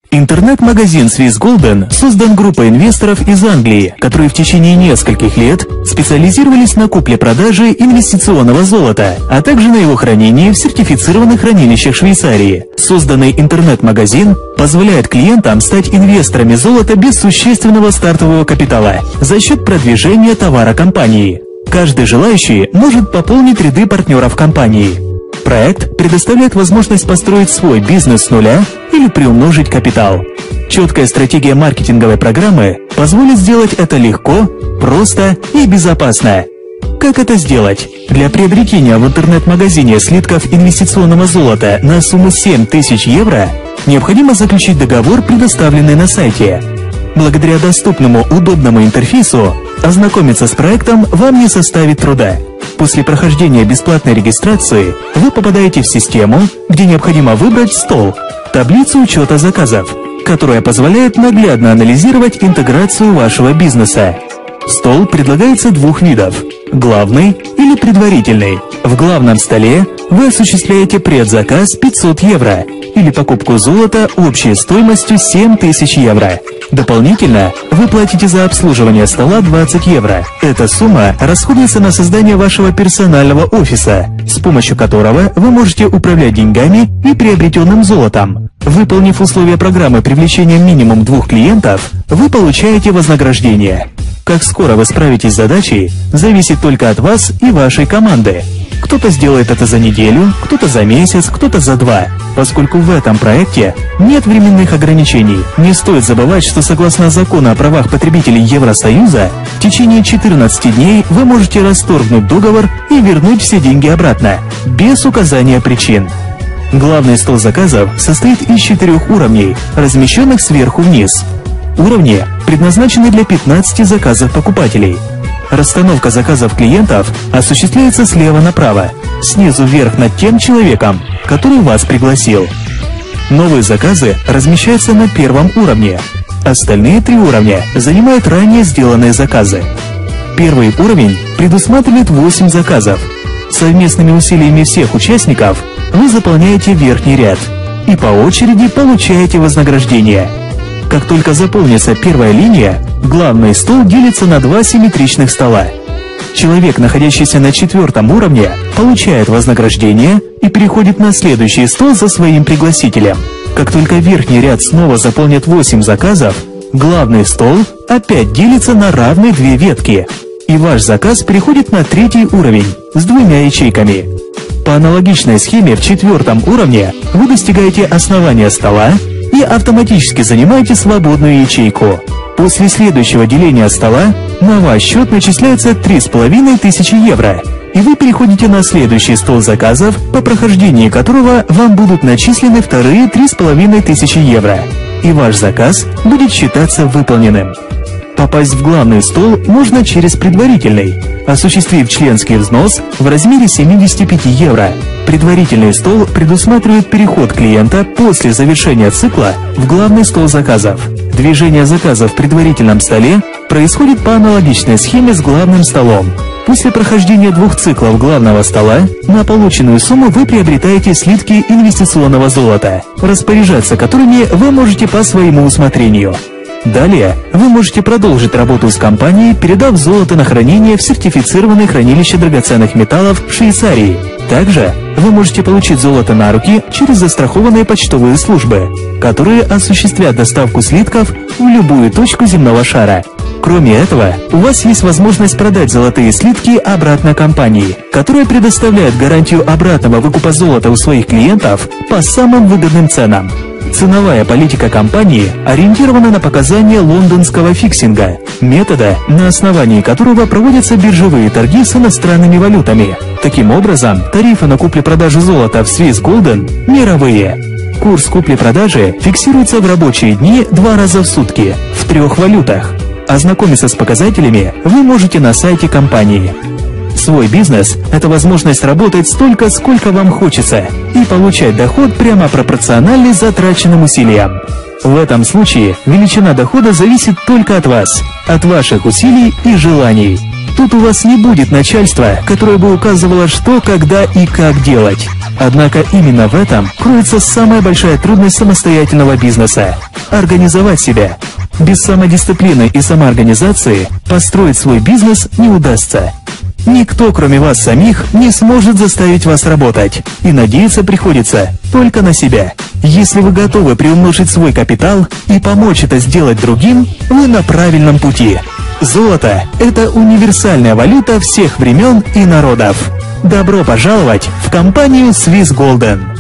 Интернет-магазин Swiss Golden создан группой инвесторов из Англии, которые в течение нескольких лет специализировались на купле-продаже инвестиционного золота, а также на его хранении в сертифицированных хранилищах Швейцарии. Созданный интернет-магазин позволяет клиентам стать инвесторами золота без существенного стартового капитала за счет продвижения товара компании. Каждый желающий может пополнить ряды партнеров компании. Проект предоставляет возможность построить свой бизнес с нуля или приумножить капитал. Четкая стратегия маркетинговой программы позволит сделать это легко, просто и безопасно. Как это сделать? Для приобретения в интернет-магазине слитков инвестиционного золота на сумму 7000 евро необходимо заключить договор, предоставленный на сайте. Благодаря доступному, удобному интерфейсу ознакомиться с проектом вам не составит труда. После прохождения бесплатной регистрации вы попадаете в систему, где необходимо выбрать стол, таблицу учета заказов, которая позволяет наглядно анализировать интеграцию вашего бизнеса. Стол предлагается двух видов – главный или предварительный. В главном столе вы осуществляете предзаказ 500 евро или покупку золота общей стоимостью 7000 евро. Дополнительно вы платите за обслуживание стола 20 евро. Эта сумма расходуется на создание вашего персонального офиса, с помощью которого вы можете управлять деньгами и приобретенным золотом. Выполнив условия программы привлечения минимум 2 клиентов, вы получаете вознаграждение. Как скоро вы справитесь с задачей, зависит только от вас и вашей команды. Кто-то сделает это за неделю, кто-то за месяц, кто-то за 2. Поскольку в этом проекте нет временных ограничений, не стоит забывать, что согласно закону о правах потребителей Евросоюза, в течение 14 дней вы можете расторгнуть договор и вернуть все деньги обратно, без указания причин. Главный стол заказов состоит из 4 уровней, размещенных сверху вниз. Уровни предназначены для 15 заказов покупателей. Расстановка заказов клиентов осуществляется слева направо, снизу вверх над тем человеком, который вас пригласил. Новые заказы размещаются на 1-м уровне. Остальные 3 уровня занимают ранее сделанные заказы. 1-й уровень предусматривает 8 заказов. Совместными усилиями всех участников вы заполняете верхний ряд и по очереди получаете вознаграждение. Как только заполнится первая линия, главный стол делится на 2 симметричных стола. Человек, находящийся на 4-м уровне, получает вознаграждение и переходит на следующий стол за своим пригласителем. Как только верхний ряд снова заполнит 8 заказов, главный стол опять делится на равные 2 ветки, и ваш заказ переходит на 3-й уровень с 2 ячейками. По аналогичной схеме в 4-м уровне вы достигаете основания стола и автоматически занимаете свободную ячейку. После следующего деления стола на ваш счет начисляется 3500 евро, и вы переходите на следующий стол заказов, по прохождении которого вам будут начислены вторые 3500 евро, и ваш заказ будет считаться выполненным. Попасть в главный стол можно через предварительный, осуществив членский взнос в размере 75 евро. Предварительный стол предусматривает переход клиента после завершения цикла в главный стол заказов. Движение заказов в предварительном столе происходит по аналогичной схеме с главным столом. После прохождения 2 циклов главного стола на полученную сумму вы приобретаете слитки инвестиционного золота, распоряжаться которыми вы можете по своему усмотрению. Далее вы можете продолжить работу с компанией, передав золото на хранение в сертифицированное хранилище драгоценных металлов в Швейцарии. Также вы можете получить золото на руки через застрахованные почтовые службы, которые осуществят доставку слитков в любую точку земного шара. Кроме этого, у вас есть возможность продать золотые слитки обратно компании, которая предоставляет гарантию обратного выкупа золота у своих клиентов по самым выгодным ценам. Ценовая политика компании ориентирована на показания лондонского фиксинга, метода, на основании которого проводятся биржевые торги с иностранными валютами. Таким образом, тарифы на куплю-продажу золота в Swiss Golden мировые. Курс купли-продажи фиксируется в рабочие дни 2 раза в сутки в 3 валютах. Ознакомиться с показателями вы можете на сайте компании. Свой бизнес – это возможность работать столько, сколько вам хочется, и получать доход прямо пропорциональный затраченным усилиям. В этом случае величина дохода зависит только от вас, от ваших усилий и желаний. Тут у вас не будет начальства, которое бы указывало, что, когда и как делать. Однако именно в этом кроется самая большая трудность самостоятельного бизнеса – организовать себя. Без самодисциплины и самоорганизации построить свой бизнес не удастся. Никто, кроме вас самих, не сможет заставить вас работать, и надеяться приходится только на себя. Если вы готовы приумножить свой капитал и помочь это сделать другим, вы на правильном пути. Золото – это универсальная валюта всех времен и народов. Добро пожаловать в компанию Swiss Golden.